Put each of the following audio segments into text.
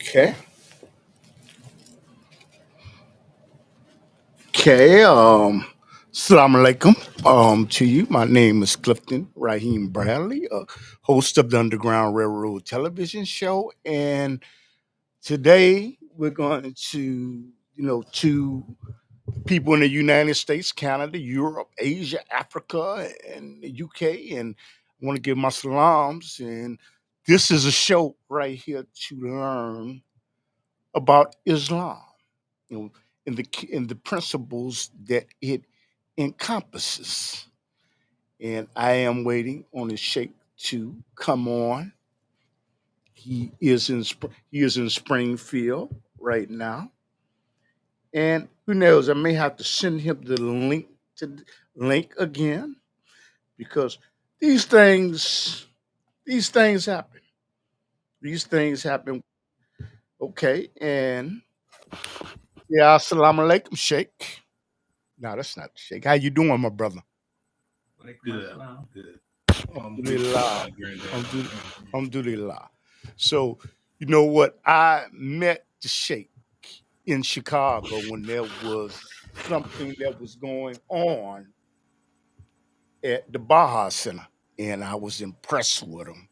Okay. Okay. Assalamu alaikum. To you. My name is Clifton Raheem Bradley, host of the Underground Railroad television show. And today we're going to people in the United States, Canada, Europe, Asia, Africa, and the UK. And I want to give my salams. And this is a show right here to learn about Islam, you know, in the principles that it encompasses. And I am waiting on the Sheikh to come on. He is in Springfield right now, and who knows? I may have to send him the link again because these things these things happen. These things happen. Okay, and yeah, assalamu alaikum, Sheikh. No, that's not the Sheikh. How you doing, my brother? Good. Good. Alhamdulillah. Alhamdulillah. So, you know what? I met the Sheikh in Chicago when there was something that was going on at the Baja Center, and I was impressed with him.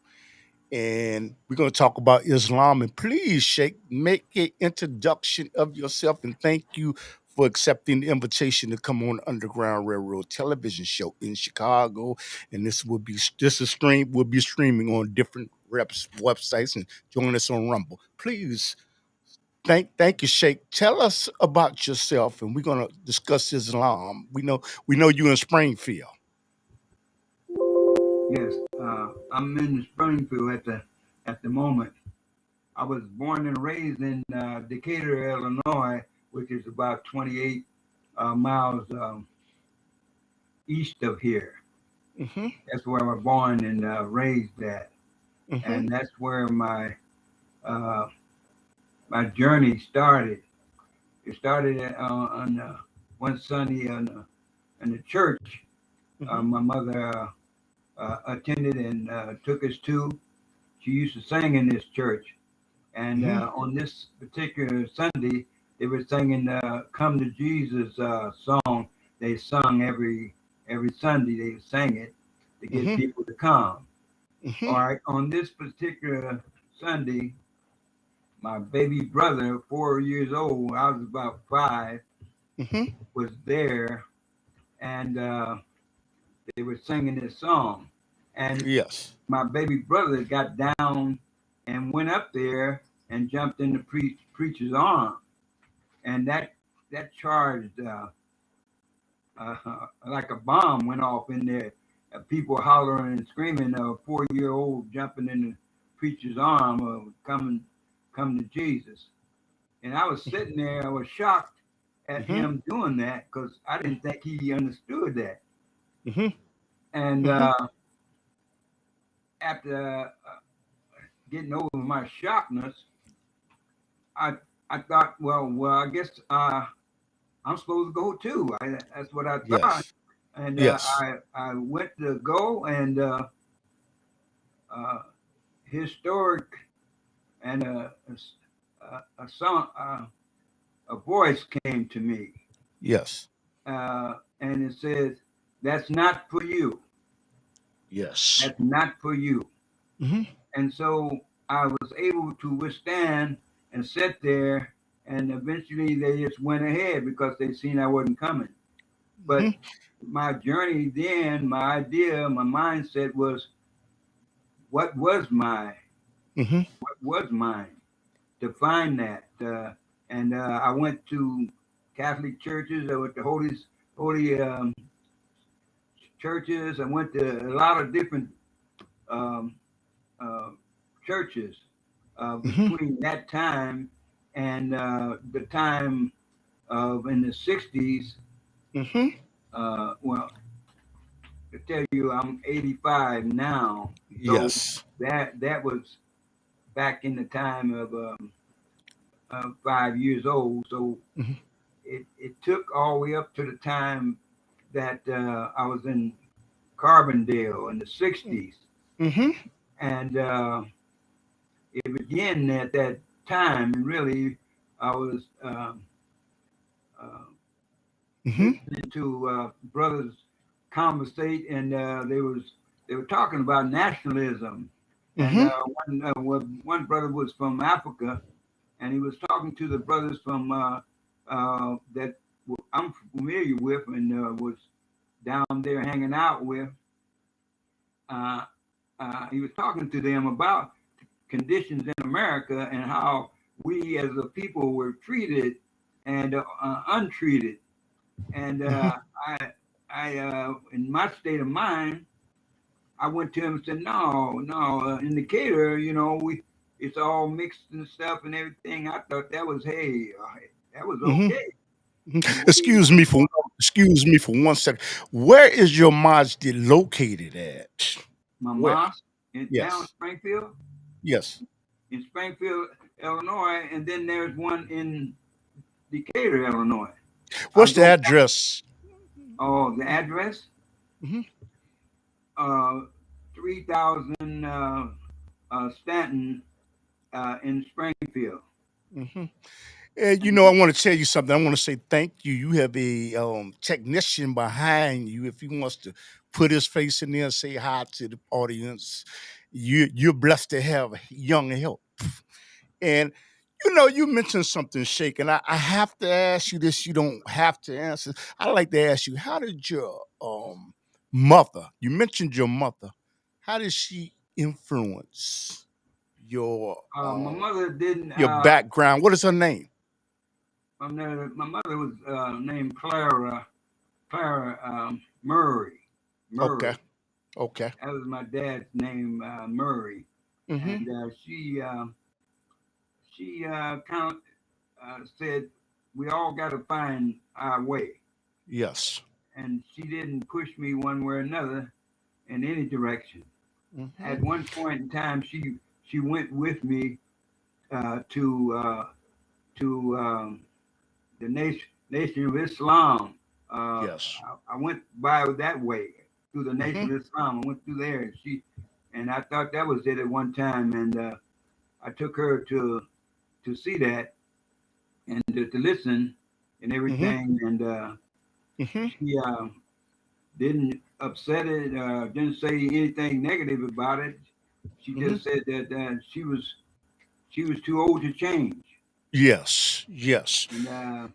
And we're going to talk about Islam. And please, Sheikh, make an introduction of yourself and thank you for accepting the invitation to come on Underground Railroad television show in Chicago. And will be streaming on different websites and join us on Rumble. Please, thank you, Sheikh. Tell us about yourself, and we're going to discuss Islam. We know you in Springfield. Yes, I'm in Springfield at the moment. I was born and raised in Decatur, Illinois, which is about 28 miles east of here. Mm-hmm. That's where I was born and raised at, Mm-hmm. and that's where uh, my journey started. It started on one Sunday in the church. Mm-hmm. My mother attended and took us to. She used to sing in this church. And Mm-hmm. on this particular Sunday, they were singing "Come to Jesus" song. They sung every Sunday. They sang it to get Mm-hmm. people to come. All Mm-hmm. right. On this particular Sunday, my baby brother, 4 years old, I was about five, Mm-hmm. was there, and they were singing this song. And Yes. my baby brother got down and went up there and jumped in the preacher's arm, and that charged like a bomb went off in there. People hollering and screaming. A 4 year old jumping in the preacher's arm, come to Jesus. And I was sitting there. I was shocked at Mm-hmm. him doing that because I didn't think he understood that. Mm-hmm. And Mm-hmm. after getting over my shockness, I I thought, well, I guess I'm supposed to go too. That's what I thought, Yes. and Yes. I went to go, and uh, historic and a song, a voice came to me, Yes. and it says, "That's not for you. Yes. That's not for you." Mm-hmm. And so I was able to withstand and sit there, and eventually they just went ahead because they seen I wasn't coming. But Mm-hmm. my journey then, my idea, my mindset was what was mine, Mm-hmm. what was mine, to find that. And I went to Catholic churches, I went to holy churches, I went to a lot of different um, uh, churches Mm-hmm. between that time and the time of in the 60s. Mm-hmm. Well, to tell you, I'm 85 now, so Yes. that was back in the time of 5 years old. So Mm-hmm. it took all the way up to the time that I was in Carbondale in the 60s. Mm-hmm. And it began at that time, and really, I was listening to brothers conversate, and they were talking about nationalism. And one brother was from Africa, and he was talking to the brothers from that I'm familiar with, and was down there hanging out with. He was talking to them about conditions in America and how we as a people were treated and untreated. And in my state of mind, I went to him and said, no, in Decatur, it's all mixed and stuff and everything. I thought that was, that was okay. Excuse me for one second. Where is your masjid located at? My Where? mosque down Yes. Springfield, Yes. in Springfield, Illinois, and then there's one in Decatur, Illinois. I What's the go, address? the address, Mhm. 3000 Stanton in Springfield. Mhm. And I want to tell you something. I want to say thank you. You have a technician behind you. If he wants to put his face in there and say hi to the audience, you're blessed to have young help. And you mentioned something, Sheikh, and I have to ask you this. You don't have to answer. I like to ask you, how did your mother? You mentioned your mother. How did she influence your My mother didn't. your background? What is her name? My mother was named Clara Murray. Okay. Murray. Okay. That was my dad's name, Murray, Mm-hmm. and she kind of said we all got to find our way, Yes. and she didn't push me one way or another in any direction. Mm-hmm. At one point in time, she went with me to the nation of Islam. Yes. I went by that way through the Mm-hmm. nation of Islam. I went through there, and I thought that was it at one time, and I took her to see that and to listen and Mm-hmm. everything, and Mm-hmm. she didn't upset it, didn't say anything negative about it. She Mm-hmm. just said that she was too old to change, Yes. Yes. and Mm-hmm.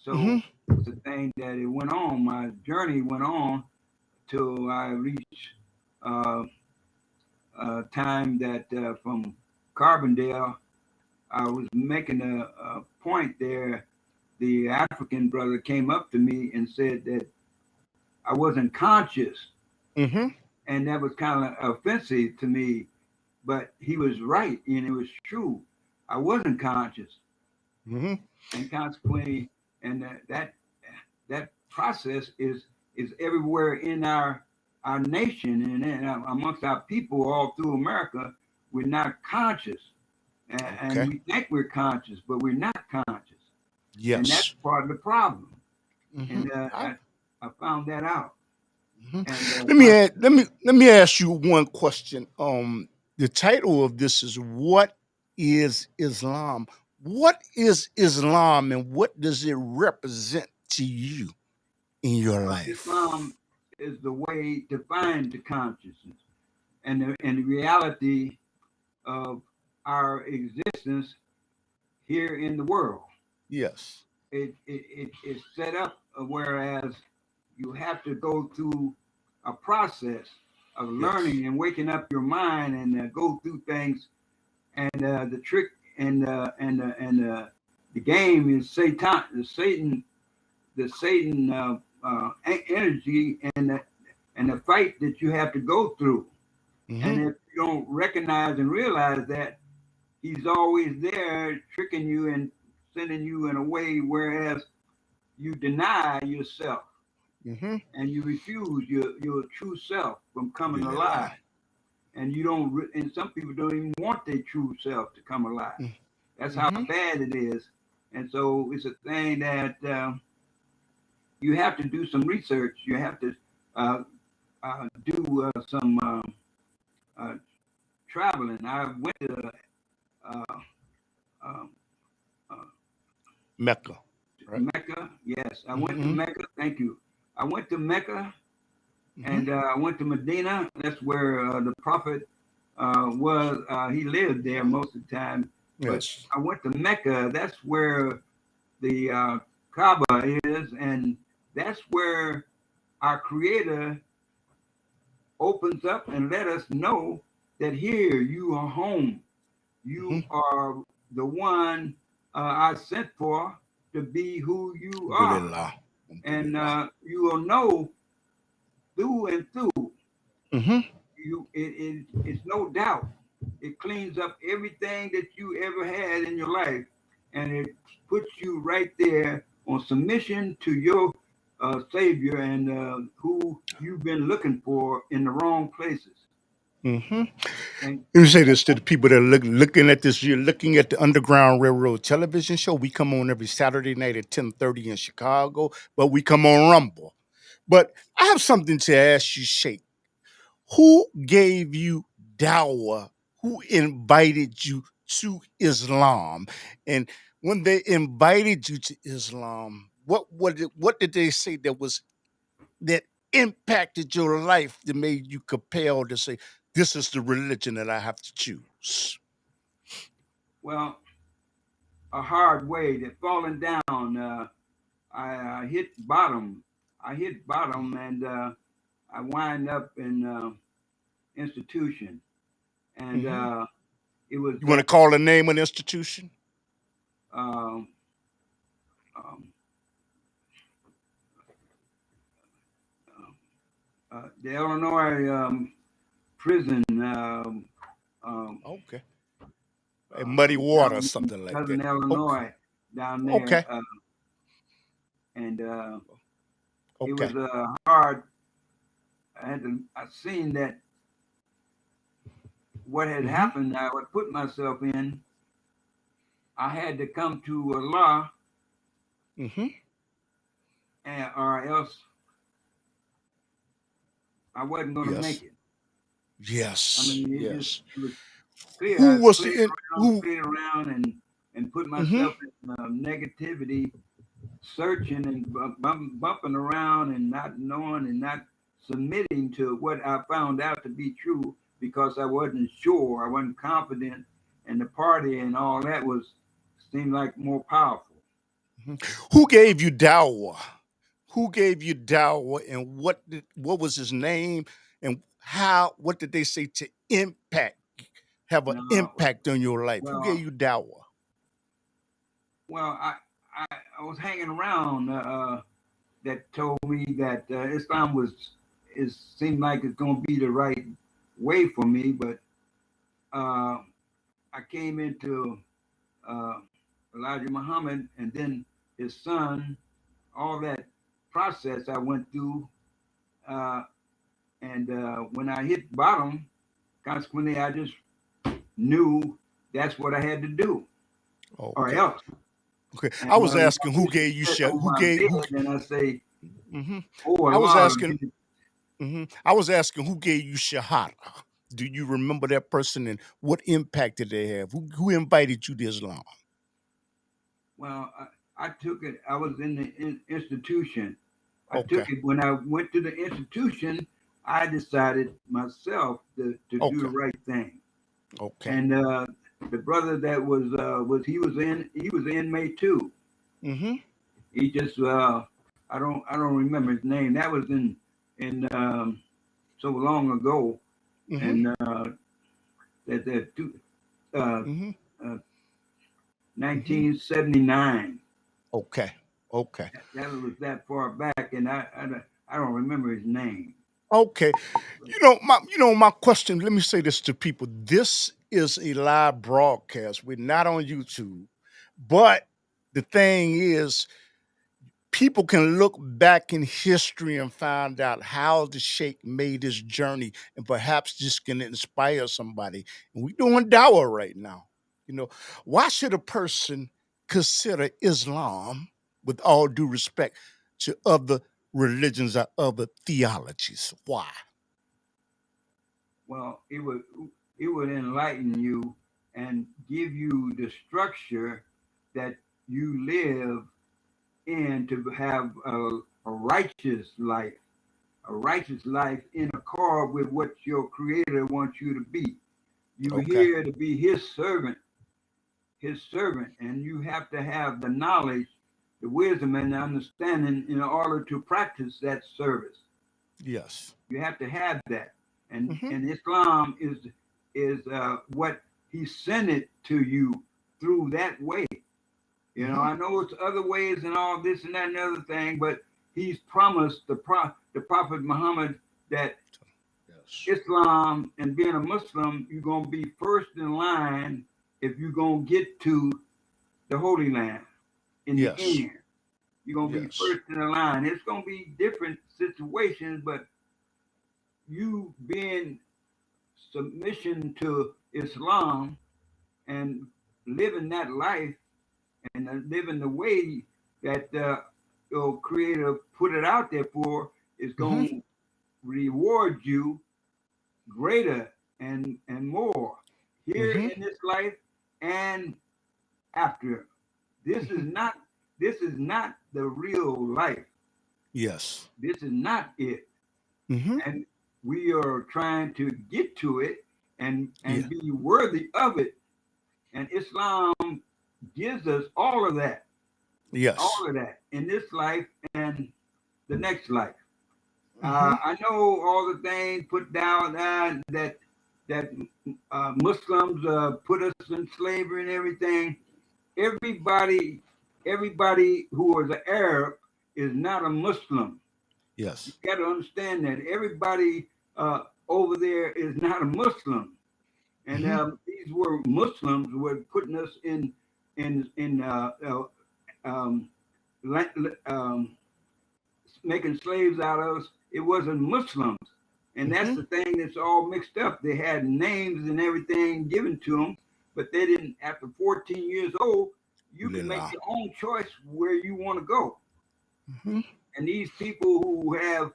so it's a thing that it went on. My journey went on till I reached uh, a time that from Carbondale, I was making a point there. The African brother came up to me and said that I wasn't conscious, Mm-hmm. and that was kind of offensive to me. But he was right, and it was true. I wasn't conscious, Mm-hmm. and consequently, and that process is everywhere in our nation and amongst our people all through America. We're not conscious, and Okay. we think we're conscious, but we're not conscious, and that's Yes. part of the problem. Mm-hmm. And I found that out. Mhm. And Let me ask you one question. The title of this is "What is Islam?" What is Islam, and what does it represent to you in your life? Islam is the way to find the consciousness and the reality of our existence here in the world. Yes. It's set up whereas you have to go through a process of Yes. learning and waking up your mind and go through things. And the trick and the game is the Satan energy and the fight that you have to go through. And Mm-hmm. if you don't recognize and realize that, he's always there tricking you and sending you in a way, whereas you deny yourself Mm-hmm. and you refuse your true self from coming Yeah. alive. And you don't, and some people don't even want their true self to come alive. That's how Mm-hmm. bad it is. And so it's a thing that you have to do some research. You have to do some traveling. I went to uh, Mecca, right? Mecca. Yes, I went to Mm-hmm. Mecca. Thank you. I went to Mecca, Mm-hmm. and I went to Medina. That's where the prophet was. He lived there most of the time. But Yes. I went to Mecca. That's where the Kaaba is, and that's where our Creator opens up and let us know that here you are home. You Mm-hmm. are the one I sent for to be who you are, Alhamdulillah. and Alhamdulillah. you will know through and through. Mm-hmm. It's no doubt. It cleans up everything that you ever had in your life, and it puts you right there on submission to your Savior and who you've been looking for in the wrong places. Mm-hmm. And Let me say this to the people that are looking at this. You're looking at the Underground Railroad television show. We come on every Saturday night at 10:30 in Chicago, but we come on Rumble. But I have something to ask you, Sheikh. Who gave you dawah? Who invited you to Islam? And when they invited you to Islam, what did they say that impacted your life that made you compelled to say, this is the religion that I have to choose? well, a hard way that falling down. I hit bottom. I hit bottom, and I wind up in institution, and Hmm. it was You want to that. call the name of the institution? Um, um, the Illinois prison Okay. A Muddy Water or down in something like that. Southern Okay. Illinois, down there, Okay. and it Okay. was hard. I seen that what had Hmm. happened. I would put myself in. I had to come to Allah, Hmm. or else I wasn't going to make Yes. it. I Yes. mean, Yes. it was clear. I Who was played in around, who? and put Hmm. myself in negativity, searching and bumping around and not knowing and not submitting to what I found out to be true because I wasn't sure, I wasn't confident, and the party and all that was seemed like more powerful. Who gave you dawah? Who gave you dawah, and what was his name, and how? What did they say to have an No, impact on your life? Who gave well, you dawah? well, I, I was hanging around that told me that Islam was it seemed like it's going to be the right way for me, but uh, I came into uh, Elijah Muhammad and then his son, all that process I went through, uh, and when I hit bottom, consequently I just knew that's what I had to do, or Okay. else. Okay. And I was I asking who used to gave you sit on who my gave who. bed and I say, Hmm. "Oh I was Allah, asking. I was asking who gave you shahada. Do you remember that person, and what impact did they have? Who invited you to Islam? well, I took it. I was in the institution. I Okay. took it when I went to the institution. I decided myself to do the Okay. right thing. Okay. And the brother that was he was an inmate too. Mm-hmm. He just I don't remember his name. That was in so long ago, Mm-hmm. and that uh, Mm-hmm. uh, Mm-hmm. 1979. Okay. Okay. That was that far back, and I don't remember his name. Okay. My question, let me say this to people. This is a live broadcast. We're not on YouTube. But the thing is, people can look back in history and find out how the Sheikh made his journey, and perhaps this can inspire somebody. And we're doing dawah right now. You know, why should a person consider Islam, with all due respect to other religions or other theologies? Why? Well, it would enlighten you and give you the structure that you live in to have a righteous life, in accord with what your Creator wants you to be. You're Okay. here to be His servant, and you have to have the knowledge, the wisdom, and the understanding in order to practice that service. Yes. You have to have that, and Mm-hmm. Islam is what He sent it to you through that way. You know, Mm-hmm. I know it's other ways and all this and that and other thing, but He's promised the Prophet Muhammad that Yes. Islam and being a Muslim, you're gonna be first in line if you're gonna get to the Holy Land in the Yes. end. You're gonna be Yes. first in the line. It's gonna be different situations, but you being submission to Islam and living that life and living the way that your Creator put it out there for is Mm-hmm. going to reward you greater and more here Mm-hmm. in this life and after. This is Mm-hmm. not this is not the real life. Yes. This is not it. Mm-hmm. And we are trying to get to it Yeah. and be worthy of it. And Islam gives us Yes. all of that in this life and the next life. Mm-hmm. I know all the things put down that Muslims put us in slavery and everything. Everybody, everybody who is an Arab is not a Muslim. You Yes. got to understand that everybody over there is not a Muslim, and Mm-hmm. these were Muslims were putting us in um, um, making slaves out of us. It wasn't Muslims. And that's Mm-hmm. the thing that's all mixed up. They had names and everything given to them, but they didn't, after 14 years old, you can make Lila. your own choice where you want to go. Mm-hmm. And these people who have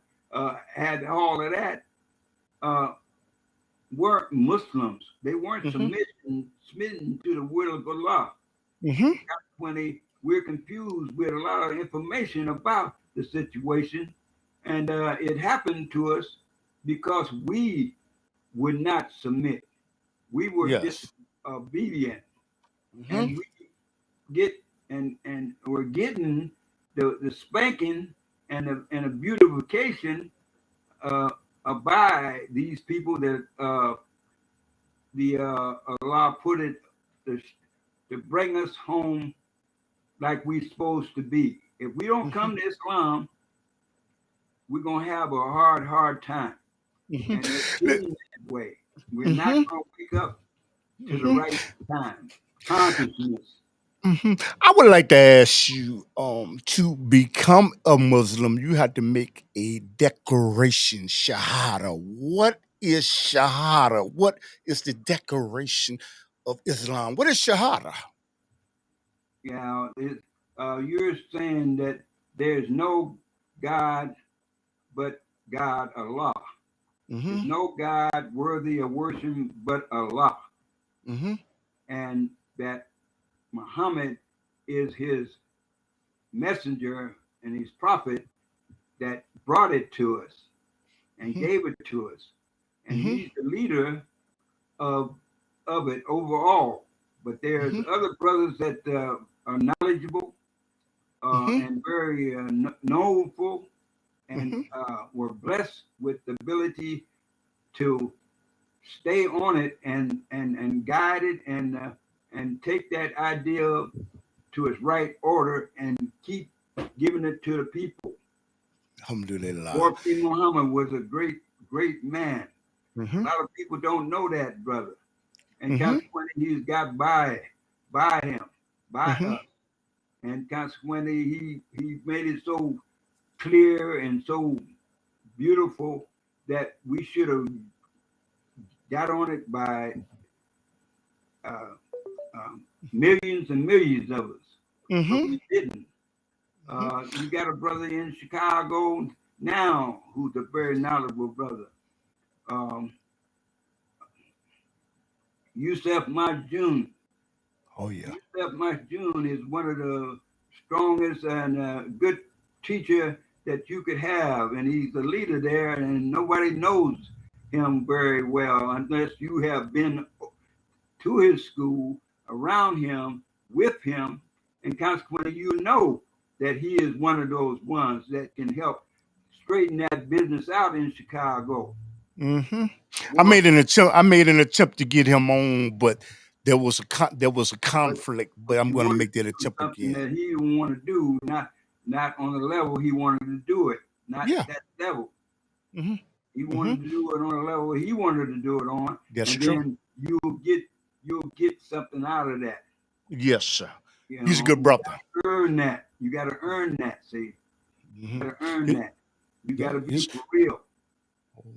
had all of that uh, weren't Muslims. They weren't Mm-hmm. submitting to the will of Allah. Mm-hmm. When we're confused with a lot of information about the situation, and it happened to us because we would not submit. We were Yes. disobedient, Mm-hmm. and we get and we're getting the spanking and the beautification uh, by these people that the Allah put it to, to bring us home like we're supposed to be. If we don't Mm-hmm. come to Islam, we're gonna have a hard time, and it's Mm-hmm. getting that way. We're not Mm-hmm. gonna wake up to the Mm-hmm. right time, consciousness. Hmm. I would like to ask you, to become a Muslim, you have to make a declaration, Shahada. What is Shahada? What is the declaration of Islam? What is Shahada? You know, you're saying that there's no God but God Allah. There's Mm-hmm. no God worthy of worship but Allah, Mm-hmm. and that Muhammad is His messenger and His prophet that brought it to us and Mm-hmm. gave it to us, and Mm-hmm. He's the leader of of it overall. But there's Mm-hmm. other brothers that are knowledgeable Mm-hmm. and very knowful and Mm-hmm. were blessed with the ability to stay on it and guide it and take that idea to its right order and keep giving it to the people. Alhamdulillah. Prophet Muhammad was a great man. Mm-hmm. A lot of people don't know that, brother. And Mm-hmm. consequently, he's got by him, by Mm-hmm. us. And consequently, he made it so clear and so beautiful that we should have got on it by uh, millions and millions of us, but Mm-hmm. we didn't. You got a brother in Chicago now who's a very knowledgeable brother. Um, Yusef Majun, Oh yeah. June is one of the strongest and good teacher that you could have, and he's the leader there, and nobody knows him very well unless you have been to his school, around him, with him, and consequently you know that he is one of those ones that can help straighten that business out in Chicago. Mm-hmm. More, I made an attempt to get him on, but there was a but, conflict. But but I'm you going to wanted make that to do attempt something again. that he didn't want to do, not on the level he wanted to do it, not Yeah. that level. Mm-hmm. He Mm-hmm. wanted to do it on a level he wanted to do it on, That's and true. then you'll get something out of that. Yes, sir. You He's a know, good you brother. gotta earn that. You gotta earn that. See, Mm-hmm. you gotta earn He- that. You yeah. gotta be for real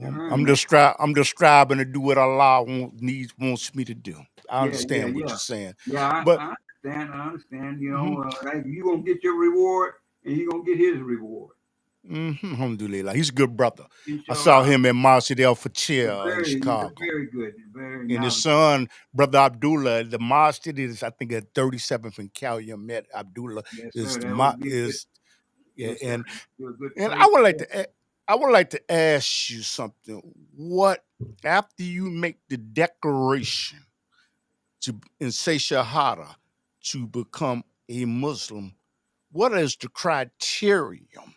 to earn that. I'm just striving to do what Allah wants me to do. I Yeah, yeah, understand what yeah. you're saying, Yeah, but I understand. I understand. You mm-hmm, know, like you gonna get your reward, and he gonna get his reward. mm-hmm, alhamdulillah, he's a good brother. I saw Inshallah. him at Masjid El Fatih in He's Chicago. very good, very And his knowledgeable. son, Brother Abdullah, the masjid is, I think, at 37th and Calumet. Abdullah Yes, is sir. the That would be a good. is, yeah, Yes, sir. Be a good and place. I would like to ask you something. What after you make the declaration and say Shahada to become a Muslim, what is the criterion?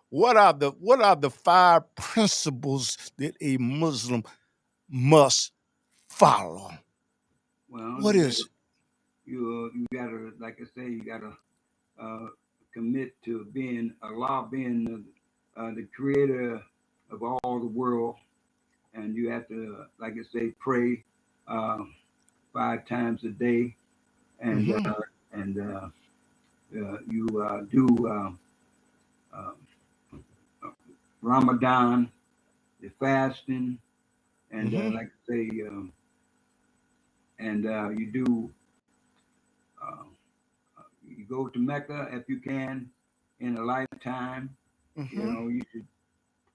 What are the five principles that a Muslim must follow? Well, What is it? you gotta, like I say, you gotta uh, commit to being Allah, being the creator of all the world, and you have to, like I say, pray uh, 5 times a day, and Mm-hmm. you do uh, Ramadan, the fasting, and Mm-hmm. like I say, and you do uh, you go to Mecca if you can in a lifetime. You Mm-hmm. know, you should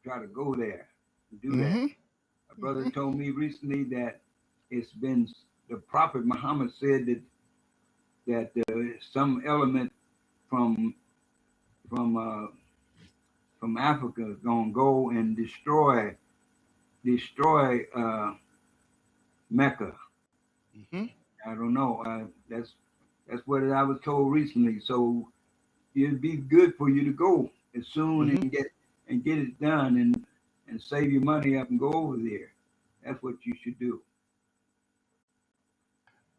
try to go there and do that. Mm-hmm. A brother told me recently that it's been the Prophet Muhammad said that some element from from uh, from Africa is gonna go and destroy Mecca. Mm-hmm. I don't know. That's what I was told recently. So it'd be good for you to go as soon Mm-hmm. and get it done and save your money up and go over there. That's what you should do.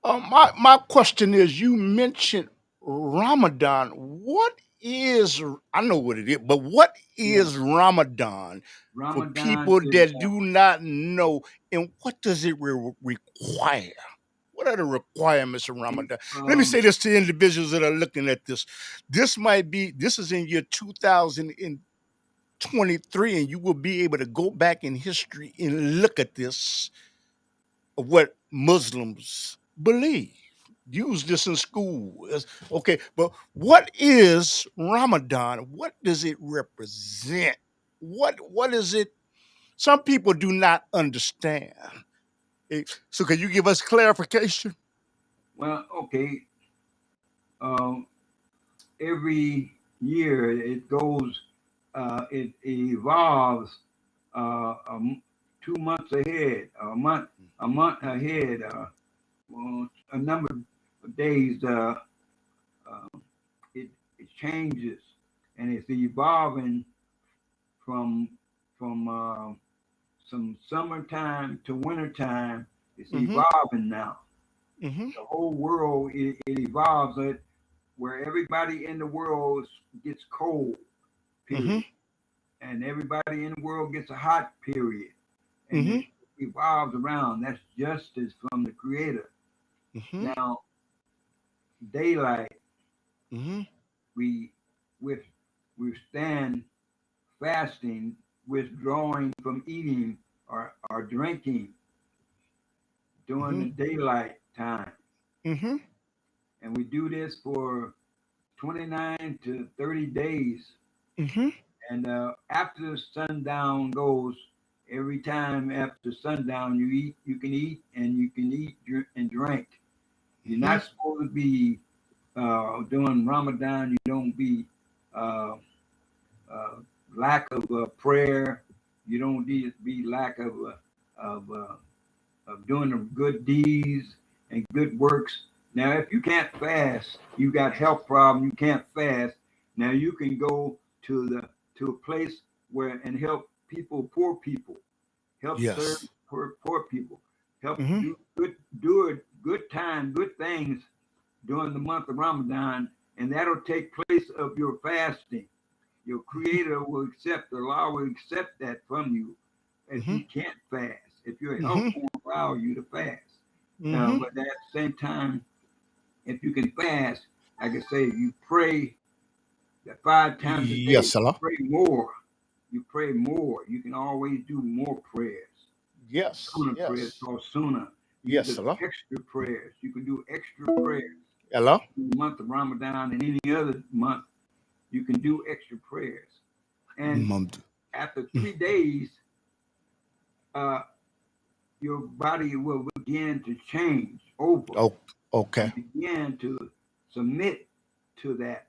My question is, you mentioned Ramadan. What is I know what it is, but what Yeah, is Ramadan for Ramadan people is that do not know, and what does it require? What are the requirements of it, Ramadan? Let me um, say this to individuals that are looking at this. This is in year 2023, and you will be able to go back in history and look at this of what Muslims believe. Use this in school. Okay, but what is Ramadan? What does it represent? What is it? Some people do not understand. So can you give us clarification? well, okay. Um, every year it goes, it evolves 2 months ahead, a month ahead, well, a number of days. Uh, it it changes and it's evolving from from some summertime to wintertime. It's Mm-hmm. evolving now. Mm-hmm. The whole world it evolves it where everybody in the world gets cold Mm-hmm. period, and everybody in the world gets a hot period, and Mm-hmm. it evolves around. That's justice from the Creator. Mm-hmm. Now, daylight, Mm-hmm. we with we stand fasting, withdrawing from eating or drinking during Mm-hmm. the daylight time. Mm-hmm. And we do this for 29 to 30 days. Mm-hmm. And after sundown goes, every time after sundown, you can eat and you can eat and drink. You're not supposed to be during Ramadan. You don't be uh, uh, lack of prayer. You don't need to be lack of, uh, of doing the good deeds and good works. Now, if you can't fast, you got health problem. You can't fast. Now you can go to a place where and help people, poor people, help serve Yes. poor people, help Mm-hmm. good time, good things during the month of Ramadan, and that'll take place of your fasting. Your Creator will accept, Allah will accept that from you if Mm-hmm. you can't fast, if your health Mm-hmm. won't allow you to fast. Mm-hmm. But at the same time, if you can fast, like I say, you pray 5 times a day. Yes, Allah. Pray more. You pray more. You can always do more prayers. Yes. Sunnah prayers Yes. called sunnah. These Yes, are Allah. extra prayers. You can do extra prayers Allah. in the month of Ramadan and any other month. You can do extra prayers. And Mumd. after 3 days, uh, your body will begin to change over Oh, okay. and begin to submit to that.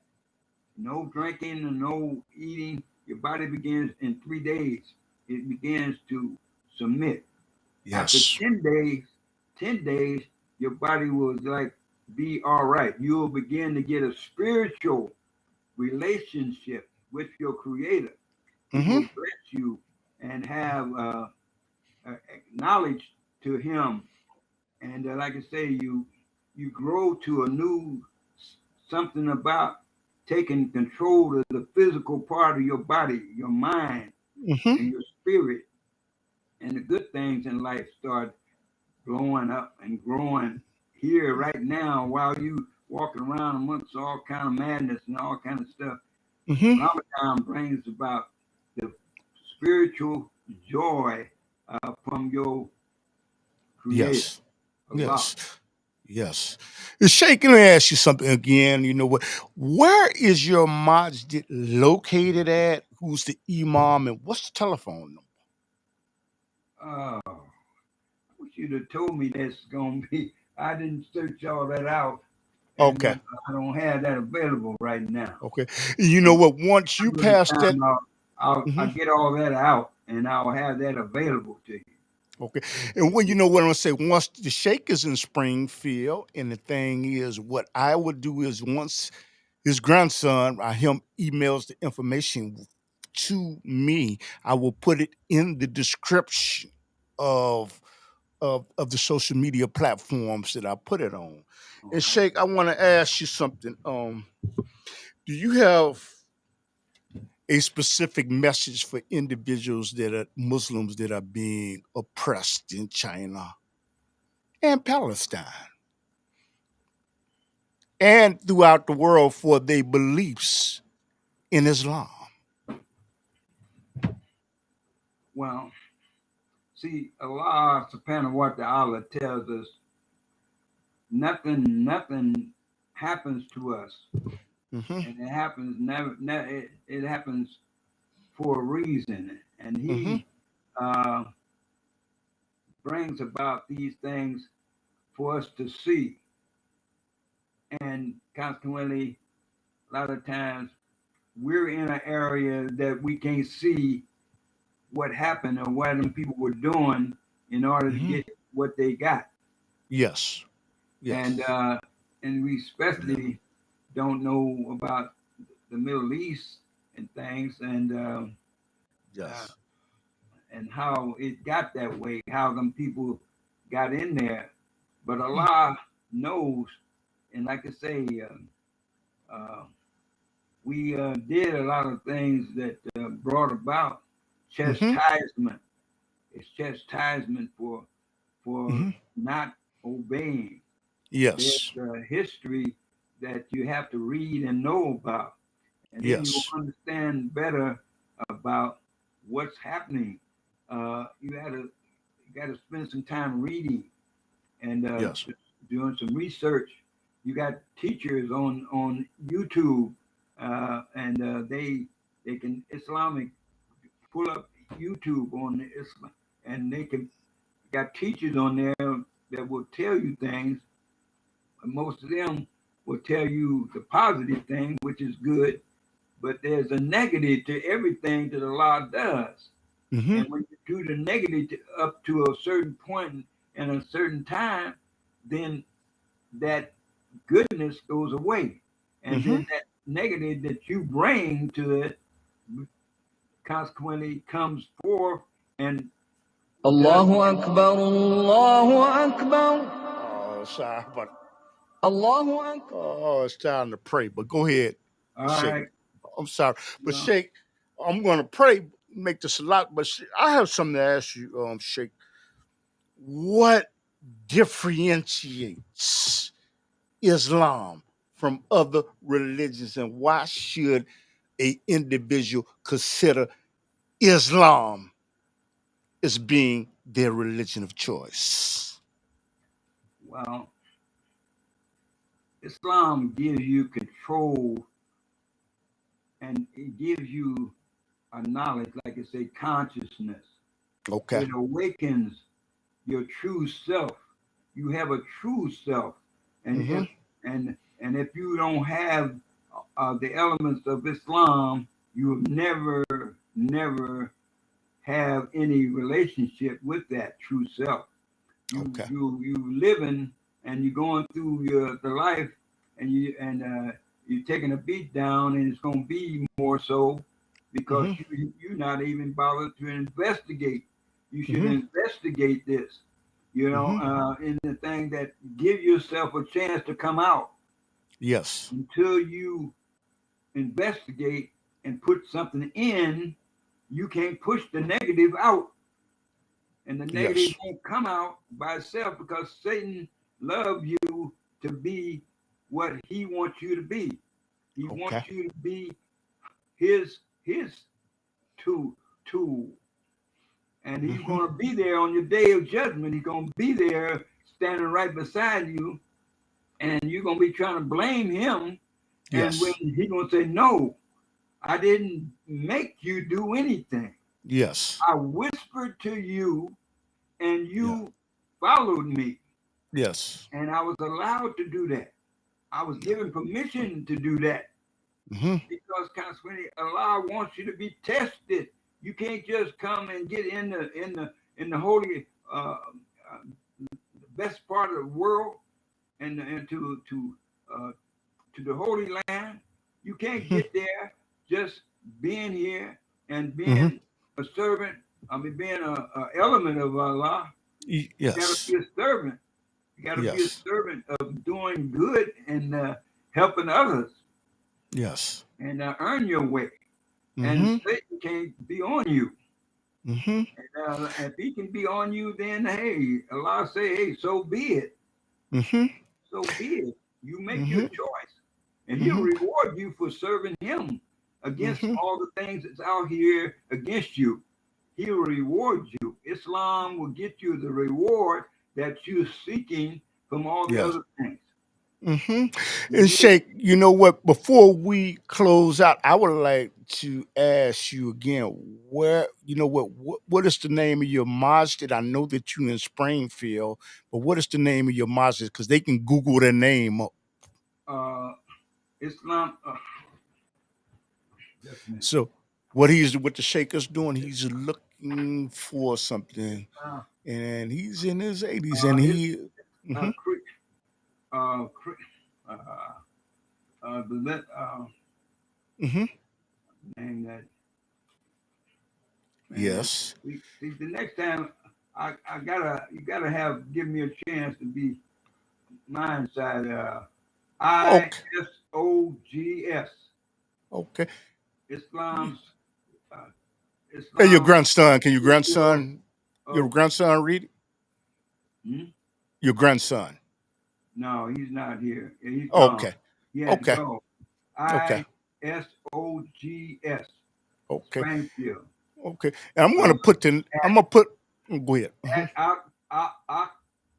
No drinking and no eating. Your body begins in 3 days. It begins to submit. After Yes. 10 days, your body will like be all right. You will begin to get a spiritual relationship with your Creator. He Mm-hmm. will bless you and have knowledge to Him, and like I say, you grow to a new something about taking control of the physical part of your body, your mind, Mm-hmm. and your spirit, and the good things in life start blowing up and growing here right now while you walking around amongst all kind of madness and all kind of stuff. Mm-hmm. Ramadan brings about the spiritual joy from your Creator, Yes. Allah. Yes. Yes. Sheikh, let me ask you something again. You know what? Where is your masjid located at? Who's the imam and what's the telephone number? Oh, I wish you'd have told me that's gonna be. I didn't search all that out, and Okay. I don't have that available right now. Okay. You know Some what? Once you other pass that, time I'll mhm, get all that out, and I'll have that available to you. okay. And when you know what I'm gonna say, once the Sheikh is in Springfield, and the thing is, what I would do is once his grandson, him emails the information to me, I will put it in the description of of the social media platforms that I put it on. All And right. Sheikh, I want to ask you something. Do you have a specific message for individuals that are Muslims that are being oppressed in China and Palestine and throughout the world for their beliefs in Islam? Well, see, Allah Subhanahu wa Taala tells us nothing happens to us, Mm-hmm. and it happens never it happens for a reason, and Mm-hmm. He uh, brings about these things for us to see, and consequently, a lot of times we're in an area that we can't see what happened or what them people were doing in order to Mm-hmm. get what they got, Yes. and Yes. we especially don't know about the Middle East and things, uh, Yes. and how it got that way, how them people got in there. But Allah knows, and like I say, uh, we did a lot of things that brought about Mm-hmm. chastisement. It's chastisement for Mm-hmm. not obeying. There's Yes. a history that you have to read and know about, and then you will Yes. understand better about what's happening. You got to spend some time reading and Yes. doing some research. You got teachers on YouTube, and they can Islamic pull up YouTube on the Islam, and they can got teachers on there that will tell you things most of them will tell you the positive thing, which is good, but there's a negative to everything that Allah does. Mm-hmm. And when you do the negative up to a certain point and a certain time, then that goodness goes away. And Mm-hmm. then that negative that you bring to it consequently comes forth and Allahu Akbar, Allahu Akbar, Oh, sorry, but Allahu Akbar. oh, it's time to pray. But go ahead, all Sheikh. right. I'm sorry, but Well, Sheikh, I'm gonna pray, make this a lot. But I have something to ask you, Sheikh. What differentiates Islam from other religions, and why should a individual consider Islam as being their religion of choice? well, Islam gives you control and it gives you a knowledge, like I say, consciousness. Okay. It awakens your true self. You have a true self, and Mm-hmm. if you don't have the elements of Islam, you will never have any relationship with that true self. You Okay. you you living and you're going through the life, and you're taking a beat down, and it's going to be more so because Mm-hmm. you're not even bothered to investigate. You should Mm-hmm. investigate this, Mm-hmm. in the thing that give yourself a chance to come out. Yes. Until you investigate and put something in, you can't push the negative out. And the negative Yes. won't come out by itself because Satan loves you to be what he wants you to be. He Okay. wants you to be his tool. And he's Mm-hmm. going to be there on your day of judgment. He's going to be there standing right beside you, and you're going to be trying to blame him. And when Yes. he's going to say, no, I didn't make you do anything. Yes. I whispered to you and Yeah. you followed me. Yes. And I was allowed to do that. I was Yeah. given permission to do that Mm-hmm. because consequently, Allah wants you to be tested. You can't just come and get in the holy best part of the world and to the Holy Land. You can't Mm-hmm. get there just being here and Mm-hmm. being a servant. I mean, being a element of Allah. You got to Yes. be a servant. You got to be a Yes. servant of doing good and helping others Yes. and earn your way. And Mm-hmm. Satan can't be on you. Mm-hmm. And if he can be on you, then hey, Allah say, hey, so be it. Mm-hmm. So be it. You make your Mm-hmm. choice, and He'll Mm-hmm. reward you for serving Him against Mm-hmm. all the things that's out here against you. He'll reward you. Islam will get you the reward that you're seeking from all the Yes. other things. Mm-hmm. And And you, Sheikh, you know what? Before we close out, I would like to ask you again, where you know what is the name of your masjid? I know that you in Springfield, but what is the name of your masjid? Because they can Google their name up. uh, Islam. Just a minute. So what the Sheikh is doing, he's looking for something, Islam. and he's in his 80s, and It's he. Mm-hmm. cre- uh, cre- the Mm-hmm. name that man. Yes. See, the next time I gotta you gotta give me a chance to be mine side. Okay. ISOGS Okay. Islam's Hey, your Islam. grandson. Can your Of, grandson? Your of grandson read it? hmm? Your grandson. No, he's not here. He's gone. Okay. He had to Okay. go. Okay. ISOGS Okay. Springfield. Okay. And I'm Uh, gonna put the. I'm gonna put. Go ahead. at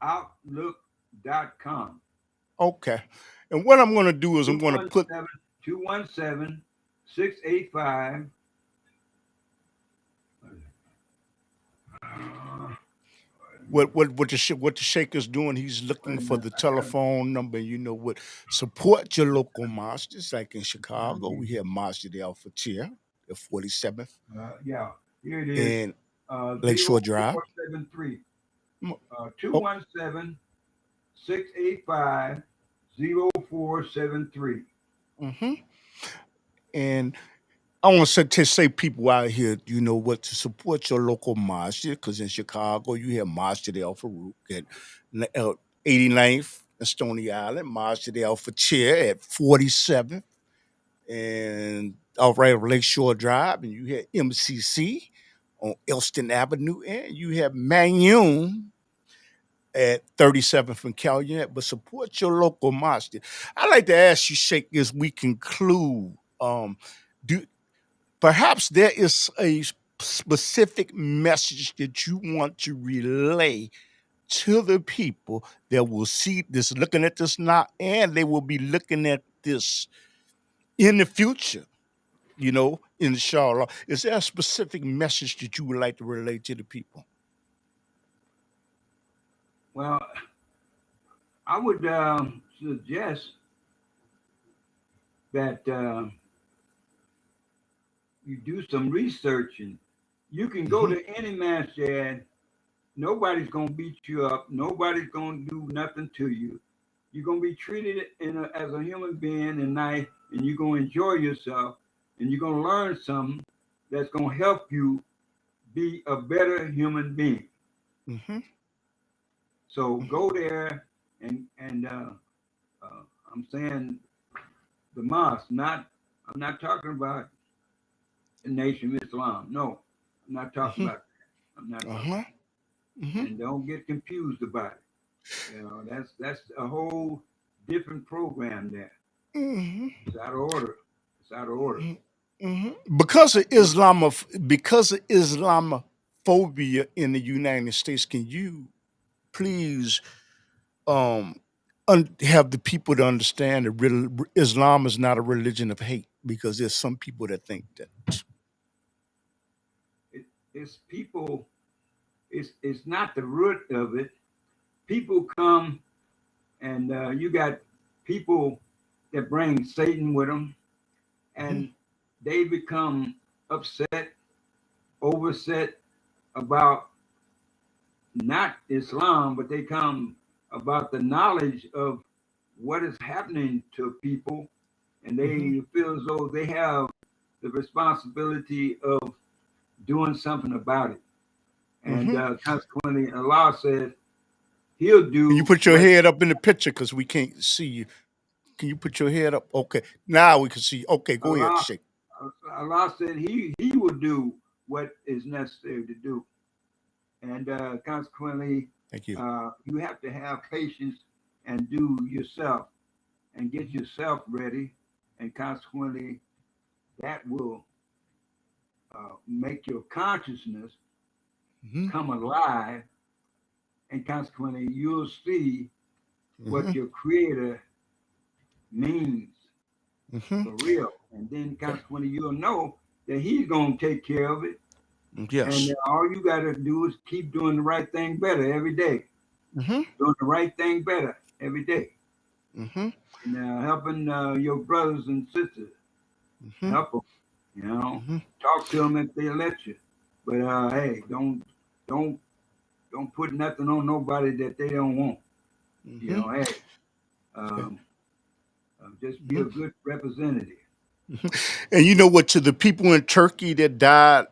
outlook.com. Okay. And what I'm gonna do is I'm gonna put. 217 217 685 what the Sheikh is doing, he's looking for the telephone number. You know what? Support your local mosque. Just like in Chicago, we have Masjid Al Fatir at 47th Yeah, here it is. and Lakeshore Drive. 0473 Mm, Oh, 217 685 0473. hmm and I want to say people out here, you know what, to support your local masjid, because in Chicago you have Masjid Al Farouk at 89th and Stony Island, Masjid Al Fatir at 47th, and right Lakeshore Drive, and you have MCC on Elston Avenue, and you have Manyun at 37th and Calumet, but support your local masjid. I'd like to ask you, Sheikh, as we conclude, do perhaps there is a specific message that you want to relay to the people that will see this, looking at this now, and they will be looking at this in the future, you know, inshallah. Is there a specific message that you would like to relay to the people? Well, I would suggest that you do some researching. You can go Mm-hmm. to any masjid. Nobody's gonna beat you up. Nobody's gonna do nothing to you. You're gonna be treated as a human being and nice, and you're gonna enjoy yourself, and you're gonna learn something that's gonna help you be a better human being. Mm-hmm. So go there and I'm saying the mosque. I'm not talking about the Nation of Islam. No, I'm not talking Mm-hmm. about that. I'm not talking. Uh-huh. Mm-hmm. And don't get confused about it. You know, that's a whole different program there. Mm-hmm. It's out of order. It's out of order. Mm-hmm. Because of Islamophobia in the United States, can you please um have the people to understand that Islam is not a religion of hate? Because there's some people that think that. It's people. It's not the root of it. People come and you got people that bring Satan with them, Mhm, and they become upset, overset about not Islam, but they come about the knowledge of what is happening to people, and mhm, they feel as though they have the responsibility of doing something about it. And mhm. consequently, Allah says He'll Can you do put your what head up in the picture because we can't see you? Can you put your head up? Okay, now we can see you. Okay, go ahead, Allah Sheikh. Allah said He will do what is necessary to do, and consequently, Thank you. you have to have patience and do yourself and get yourself ready, and consequently, that will make your consciousness Hmm. come alive, and consequently, you'll see what Hmm. your Creator means Hmm. for real, and then consequently, you'll know that He's going to take care of it. And Yes. all you got to do is keep doing the right thing better every day, Hmm. doing the right thing better every day, Hmm. and helping your brothers and sisters. Hmm. Help them, you know. Hmm. Talk to them if they let you, but hey, don't don't put nothing on nobody that they don't want. You Hmm. know, hey, Okay. um, just be a Hmm. good representative. And you know what? To the people in Turkey that died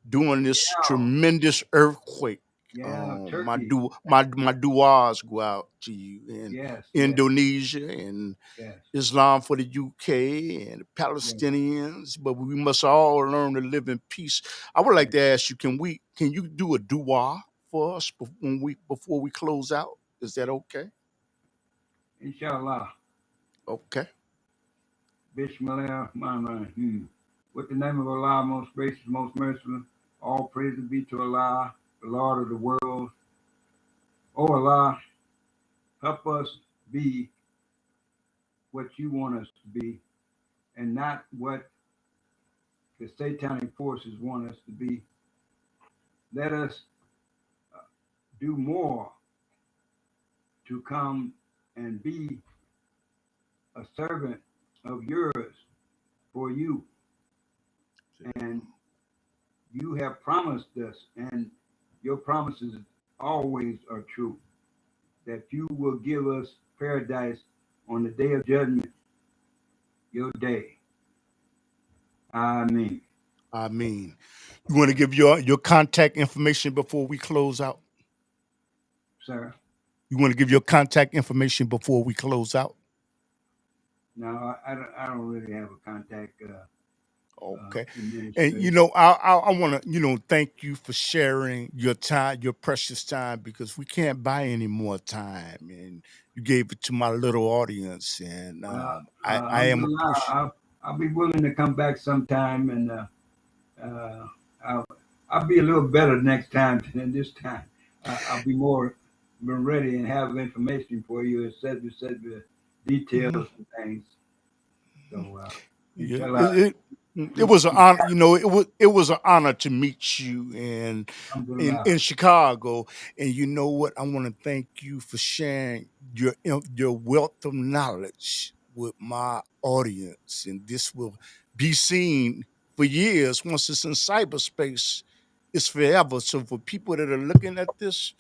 during this Yeah, tremendous earthquake, yeah, my Turkey. du my duas go out to you in Yes, yes, Indonesia and yes, Islam for the UK and the yes, Palestinians, but we must all learn to live in peace. I would like yes. to ask you, can you do a dua for us before we close out? Is that okay? Inshallah. Okay. Bismillah, with the name of Allah, most gracious, most merciful, all praise be to Allah, the Lord of the world. Oh Allah, help us be what you want us to be and not what the satanic forces want us to be. Let us do more to come and be a servant of yours for you. And you have promised us, and your promises always are true, that you will give us paradise on the day of judgment, your day. Amen. I mean, you want to give your contact information before we close out? Sir, You want to give your contact information before we close out? no, I don't really have a contact Okay. And administration. I want to, thank you for sharing your time, your precious time, because we can't buy any more time. And you gave it to my little audience, and I am Alhamdulillah, appreciative. I'll be willing to come back sometime, and uh, I'll, I'll be a little better next time than this time. I'll be more ready and have information for you, etc., details and things. So, Yeah, inshallah, it was an honor. It was an honor to meet you in alhamdulillah. Chicago. And you know what? I want to thank you for sharing your wealth of knowledge with my audience, and this will be seen for years. Once it's in cyberspace, it's forever. So for people that are looking at this,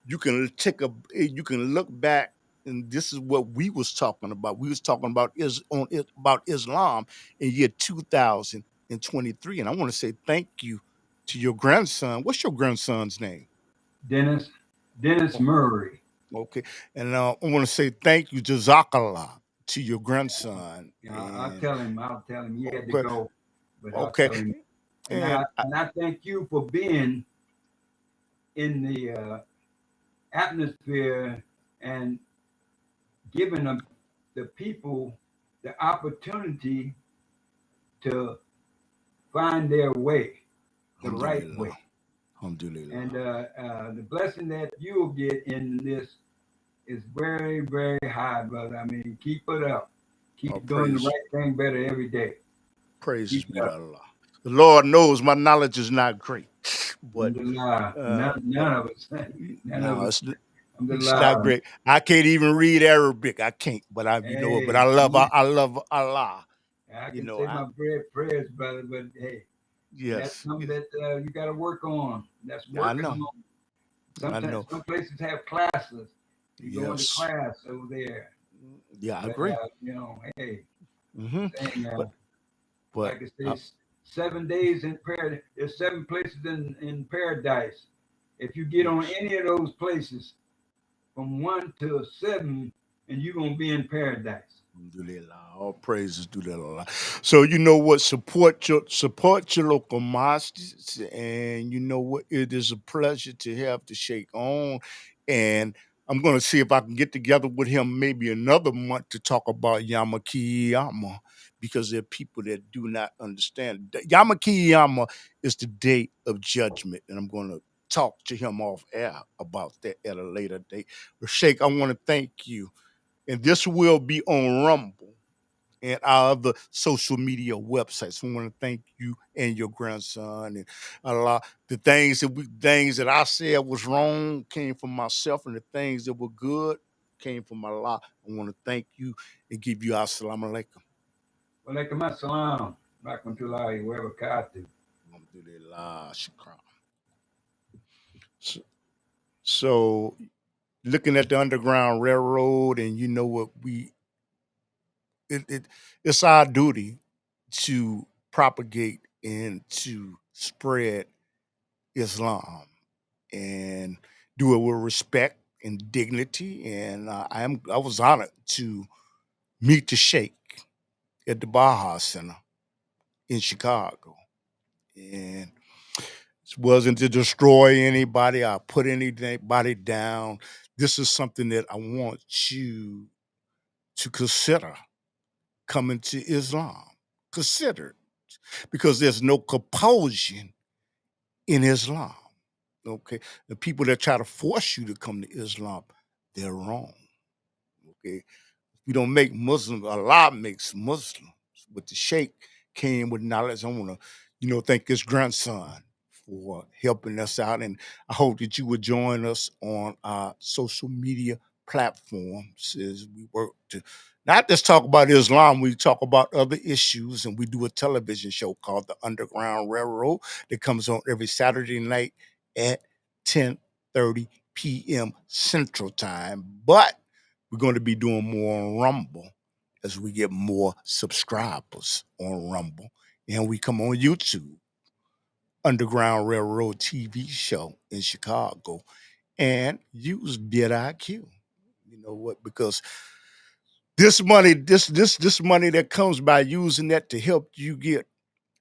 you can look back, and this is what we was talking about. We was talking about Islam in year 2023. And I want to say thank you to your grandson. What's your grandson's name? Dennis Oh, Murray. okay. And I want to say thank you, Jazakallah, to your grandson. And I'll tell him he had to okay, go, but I'll okay. tell him. And And I thank you for being in the atmosphere and giving the people the opportunity to find their way, the right alhamdulillah, way. alhamdulillah. And the blessing that you'll get in this is very, very high, brother. I mean, keep it up. All Keep doing the praise, right thing better every day. praises Keep be it to up. Allah. The Lord knows my knowledge is not great, but Alhamdulillah. uh, uh, None of us. None of no, us. it's not Alhamdulillah. great. I can't even read Arabic. I can't, but but Hey, I love Allah. I You can know, say my prayers, brother, but hey, that's yes, something yes, that you got to work on. That's I working know, on. I Sometimes know. some places have classes. You go into Yes, class over there, yeah, I but agree. hey, Hmm. saying But but like I say, 7 days in paradise. There's 7 places in paradise. If you get on yes. any of those places from 1 to 7, and you're gonna be in paradise. Alhamdulillah. All praises to that Allah. So you know what? Support your local mosques, and you know what? It is a pleasure to have the Sheikh on, and I'm going to see if I can get together with him maybe another month to talk about Yamakiyama, because there are people that do not understand. Yamakiyama is the day of judgment, and I'm going to talk to him off air about that at a later date. But Sheikh, I want to thank you, and this will be on Rumble and our other social media websites. I want to thank you and your grandson, and a lot the things that I said was wrong came from myself, and the things that were good came from Allah. I want to thank you and give you assalamu alaikum. Walaikum assalam. Rahmatullahi wa barakatuh. Alhamdulillah, shukran. So, so looking at the Underground Railroad, and you know what it's our duty to propagate and to spread Islam and do it with respect and dignity. And I was honored to meet the Sheikh at the Baja Center in Chicago, and it wasn't to destroy anybody. I put anybody down. This is something that I want you to consider coming to Islam. Consider it, because there's no compulsion in Islam. Okay, the people that try to force you to come to Islam, they're wrong. Okay, we don't make Muslims. Allah makes Muslims. But the Sheikh came with knowledge. I want to, thank his grandson for helping us out. And I hope that you would join us on our social media platforms as we work to not just talk about Islam, we talk about other issues. And we do a television show called The Underground Railroad that comes on every Saturday night at 10:30 p.m. Central Time. But we're going to be doing more on Rumble as we get more subscribers on Rumble. And we come on YouTube, Underground Railroad TV show in Chicago, and use vidIQ. You know what? Because this money, this money that comes by using that to help you get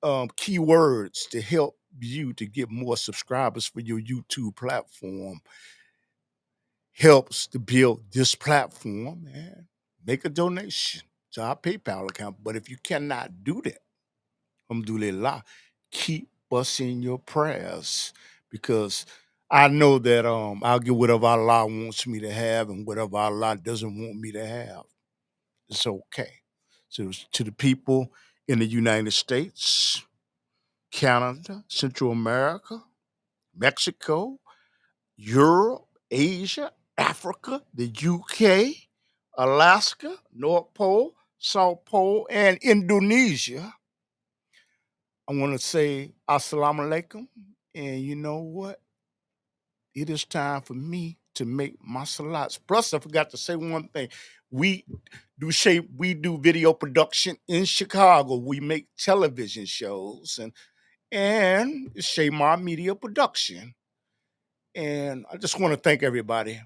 keywords to help you to get more subscribers for your YouTube platform helps to build this platform, and make a donation to our PayPal account. But if you cannot do that, alhamdulillah, keep us in your prayers, because I know that I'll get whatever Allah wants me to have, and whatever Allah doesn't want me to have, it's okay. So to the people in the United States, Canada, Central America, Mexico, Europe, Asia, Africa, the UK, Alaska, North Pole, South Pole, and Indonesia, I want to say assalamu alaikum. And you know what? It is time for me to make my salats. Plus, I forgot to say one thing. We do video production in Chicago. We make television shows, and it's Shaymar Media Production. And I just want to thank everybody.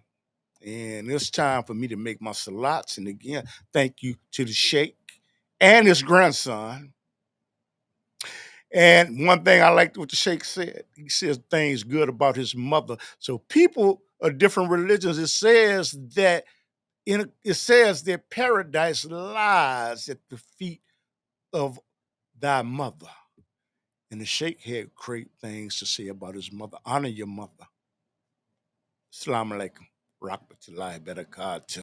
And it's time for me to make my salats. And again, thank you to the Sheikh and his grandson. And one thing I liked what the Sheikh said, he says things good about his mother. So people of different religions, it says that paradise lies at the feet of thy mother. And the Sheikh had great things to say about his mother. Honor your mother. Assalamu alaikum. Rahmatullahi barakatuh.